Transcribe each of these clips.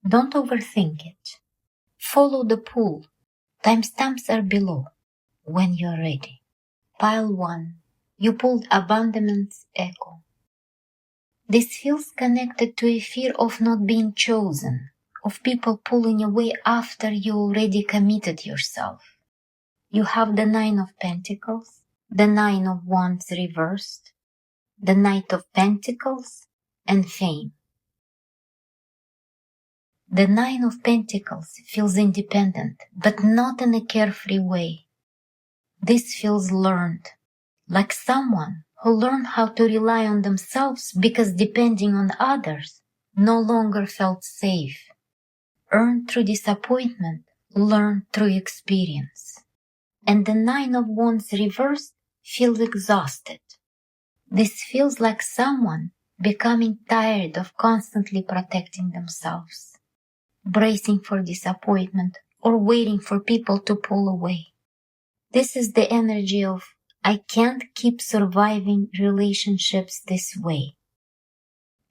Don't overthink it. Follow the pull. Timestamps are below when you're ready. Pile 1. You pulled abandonment's echo. This feels connected to a fear of not being chosen, of people pulling away after you already committed yourself. You have the 9 of Pentacles, the 9 of Wands reversed, the Knight of Pentacles, and Fame. The 9 of Pentacles feels independent, but not in a carefree way. This feels learned, like someone who learned how to rely on themselves because depending on others no longer felt safe. Earned through disappointment, learned through experience. And the 9 of Wands reversed feels exhausted. This feels like someone becoming tired of constantly protecting themselves, bracing for disappointment or waiting for people to pull away. This is the energy of, I can't keep surviving relationships this way.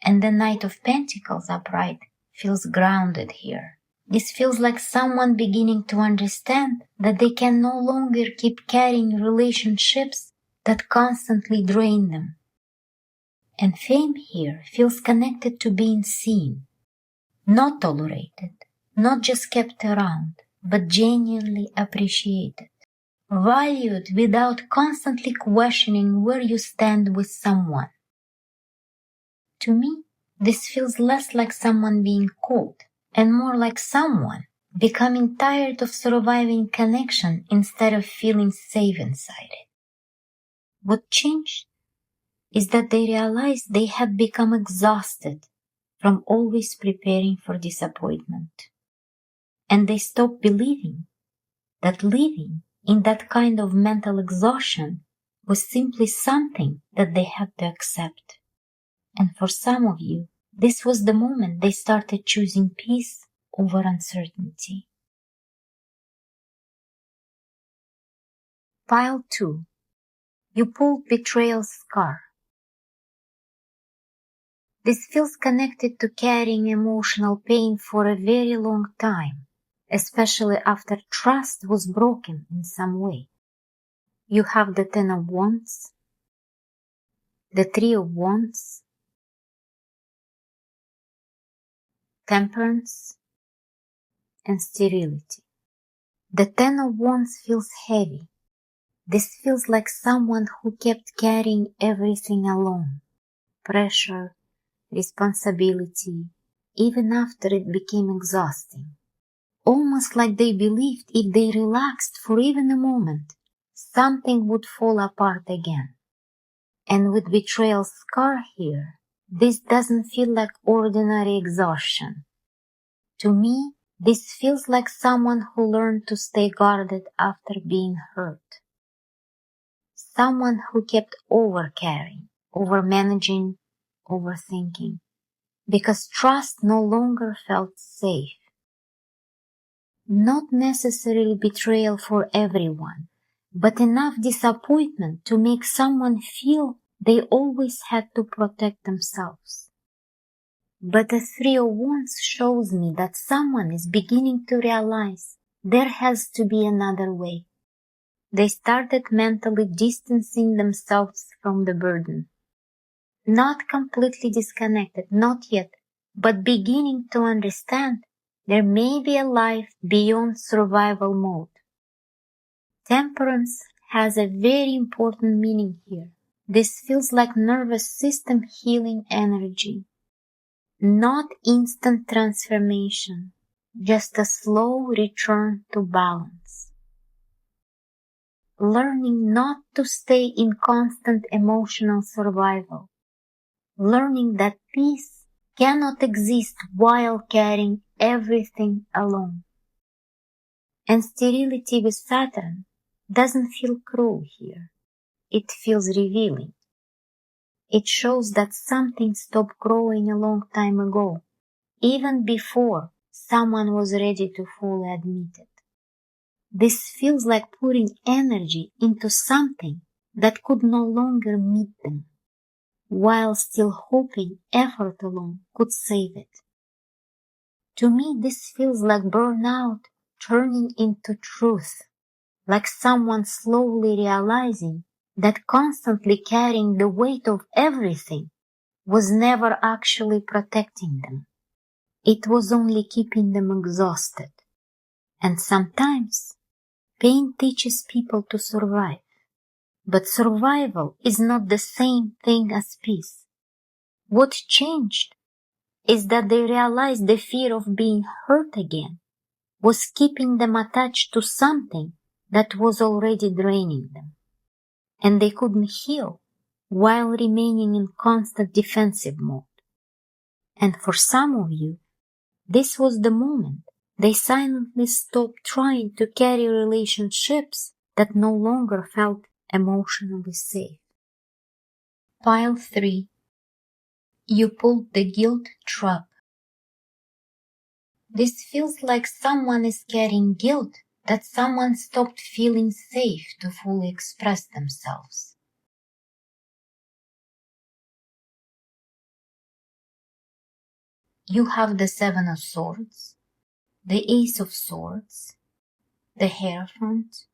And the Knight of Pentacles upright feels grounded here. This feels like someone beginning to understand that they can no longer keep carrying relationships that constantly drain them. And Fame here feels connected to being seen, not tolerated, not just kept around, but genuinely appreciated, valued without constantly questioning where you stand with someone. To me, this feels less like someone being cold and more like someone becoming tired of surviving connection instead of feeling safe inside it. What changed is that they realized they had become exhausted from always preparing for disappointment. And they stopped believing that living in that kind of mental exhaustion was simply something that they had to accept. And for some of you, this was the moment they started choosing peace over uncertainty. Pile 2. You pulled betrayal's scar. This feels connected to carrying emotional pain for a very long time, especially after trust was broken in some way. You have the 10 of Wands, the 3 of Wands, Temperance, and Sterility. The 10 of Wands feels heavy. This feels like someone who kept carrying everything alone. Pressure, responsibility, even after it became exhausting. Almost like they believed if they relaxed for even a moment, something would fall apart again. And with betrayal's scar here, this doesn't feel like ordinary exhaustion. To me, this feels like someone who learned to stay guarded after being hurt. Someone who kept overcaring, overmanaging, overthinking, because trust no longer felt safe. Not necessarily betrayal for everyone, but enough disappointment to make someone feel they always had to protect themselves. But the 3 of Wands shows me that someone is beginning to realize there has to be another way. They started mentally distancing themselves from the burden. Not completely disconnected, not yet, but beginning to understand there may be a life beyond survival mode. Temperance has a very important meaning here. This feels like nervous system healing energy. Not instant transformation, just a slow return to balance. Learning not to stay in constant emotional survival. Learning that peace cannot exist while carrying everything alone. And sterility with Saturn doesn't feel cruel here. It feels revealing. It shows that something stopped growing a long time ago, even before someone was ready to fully admit it. This feels like putting energy into something that could no longer meet them, while still hoping effort alone could save it. To me, this feels like burnout turning into truth, like someone slowly realizing that constantly carrying the weight of everything was never actually protecting them. It was only keeping them exhausted. And sometimes, pain teaches people to survive. But survival is not the same thing as peace. What changed is that they realized the fear of being hurt again was keeping them attached to something that was already draining them. And they couldn't heal while remaining in constant defensive mode. And for some of you, this was the moment they silently stopped trying to carry relationships that no longer felt emotionally safe. Pile 3. You pulled the guilt trap. This feels like someone is carrying guilt that someone stopped feeling safe to fully express themselves. You have the Seven of Swords, the Ace of Swords, the Hierophant,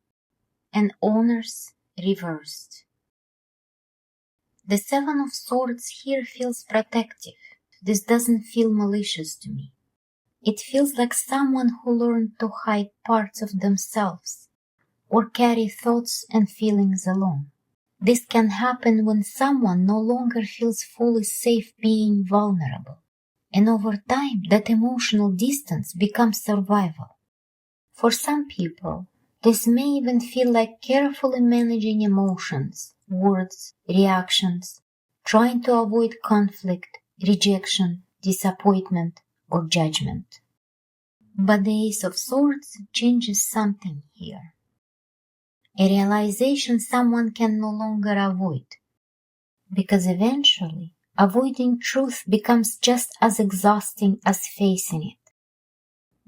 and Honors reversed. The Seven of Swords here feels protective. This doesn't feel malicious to me. It feels like someone who learned to hide parts of themselves or carry thoughts and feelings alone. This can happen when someone no longer feels fully safe being vulnerable. And over time, that emotional distance becomes survival. For some people, this may even feel like carefully managing emotions, words, reactions, trying to avoid conflict, rejection, disappointment, or judgment. But the Ace of Swords changes something here. A realization someone can no longer avoid. Because eventually, avoiding truth becomes just as exhausting as facing it.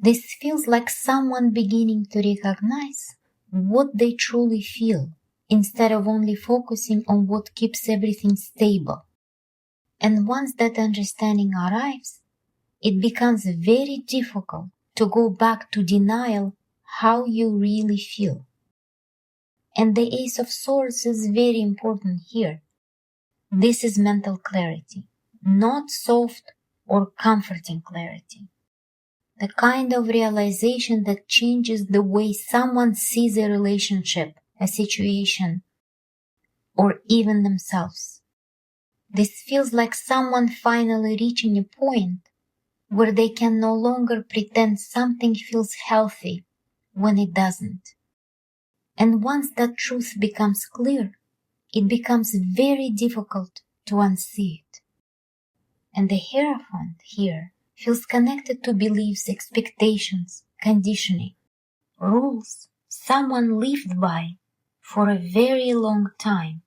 This feels like someone beginning to recognize what they truly feel instead of only focusing on what keeps everything stable. And once that understanding arrives, it becomes very difficult to go back to denial how you really feel. And the Ace of Swords is very important here. This is mental clarity, not soft or comforting clarity. The kind of realization that changes the way someone sees a relationship, a situation, or even themselves. This feels like someone finally reaching a point where they can no longer pretend something feels healthy when it doesn't. And once that truth becomes clear, it becomes very difficult to unsee it. And the Hierophant here feels connected to beliefs, expectations, conditioning, rules someone lived by for a very long time.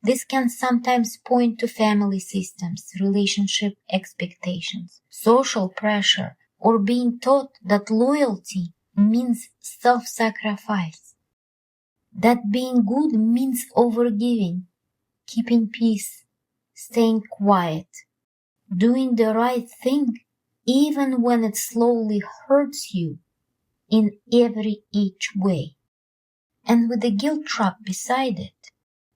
This can sometimes point to family systems, relationship expectations, social pressure, or being taught that loyalty means self-sacrifice. That being good means overgiving, keeping peace, staying quiet, doing the right thing even when it slowly hurts you in every each way. And with the guilt trap beside it,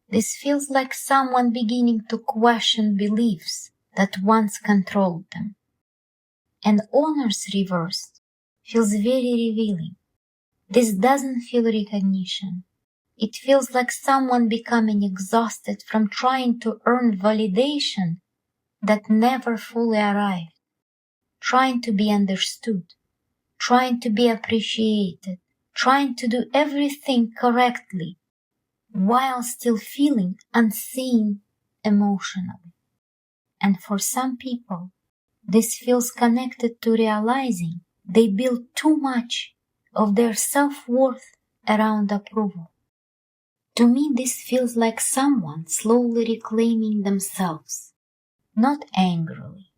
this feels like someone beginning to question beliefs that once controlled them. And Honors reversed feels very revealing. This doesn't feel recognition. It feels like someone becoming exhausted from trying to earn validation that never fully arrived, trying to be understood, trying to be appreciated, trying to do everything correctly, while still feeling unseen emotionally. And for some people, this feels connected to realizing they build too much of their self-worth around approval. To me, this feels like someone slowly reclaiming themselves, not angrily,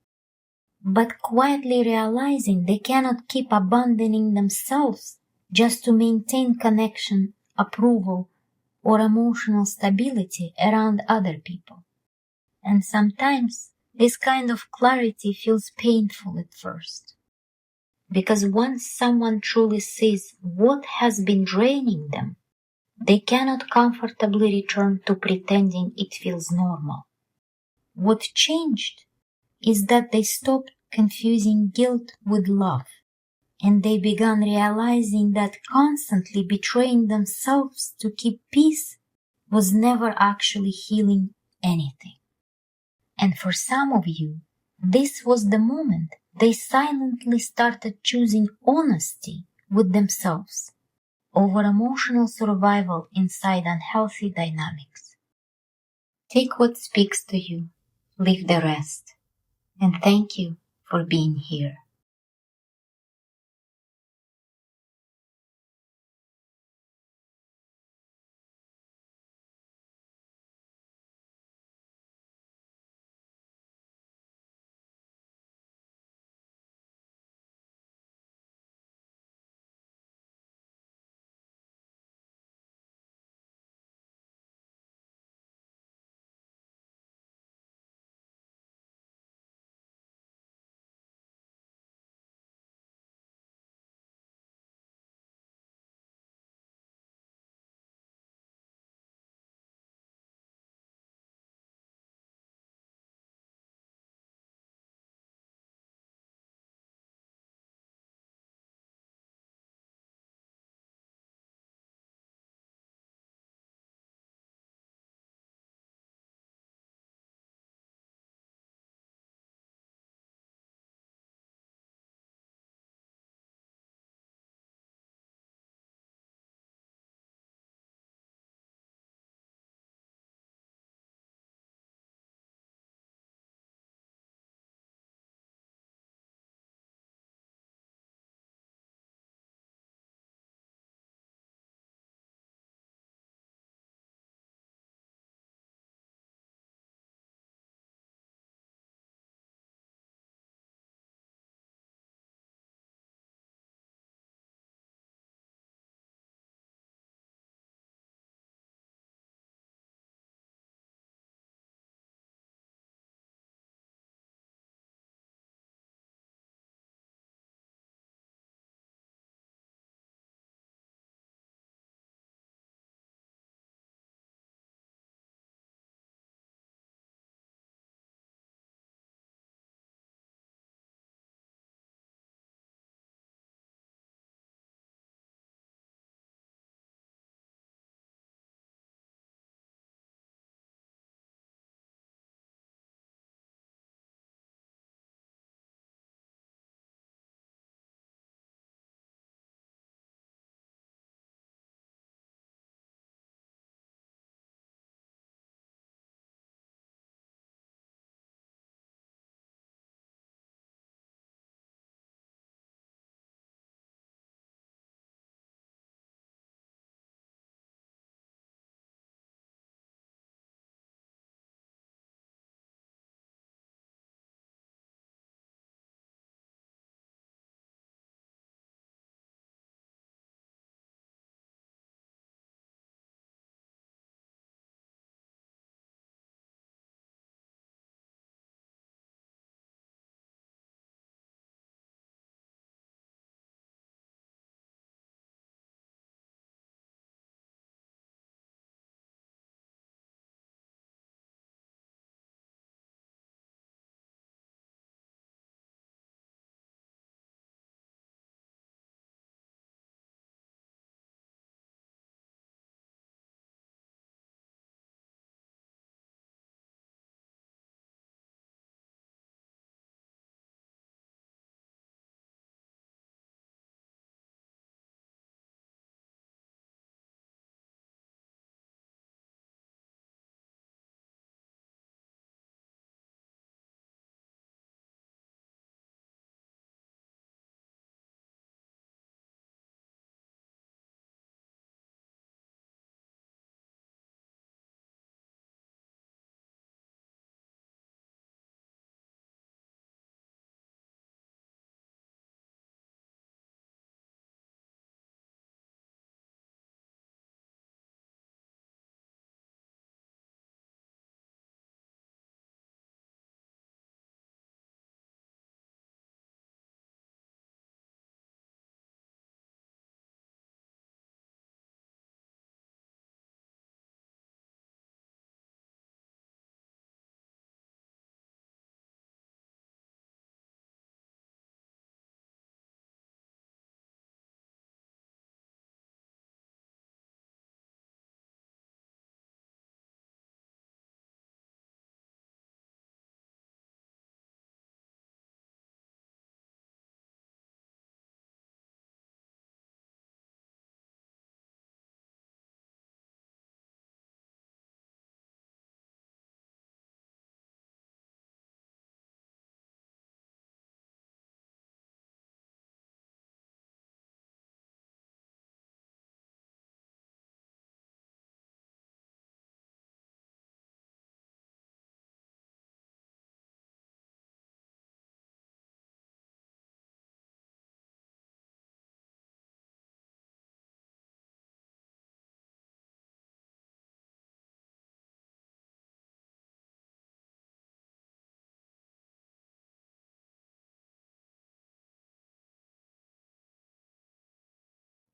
but quietly realizing they cannot keep abandoning themselves just to maintain connection, approval, or emotional stability around other people. And sometimes this kind of clarity feels painful at first. because once someone truly sees what has been draining them, they cannot comfortably return to pretending it feels normal. What changed is that they stopped confusing guilt with love, and they began realizing that constantly betraying themselves to keep peace was never actually healing anything. And for some of you, this was the moment they silently started choosing honesty with themselves over emotional survival inside unhealthy dynamics. Take what speaks to you, leave the rest, and thank you for being here.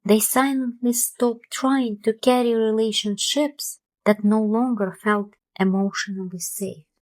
They silently stopped trying to carry relationships that no longer felt emotionally safe.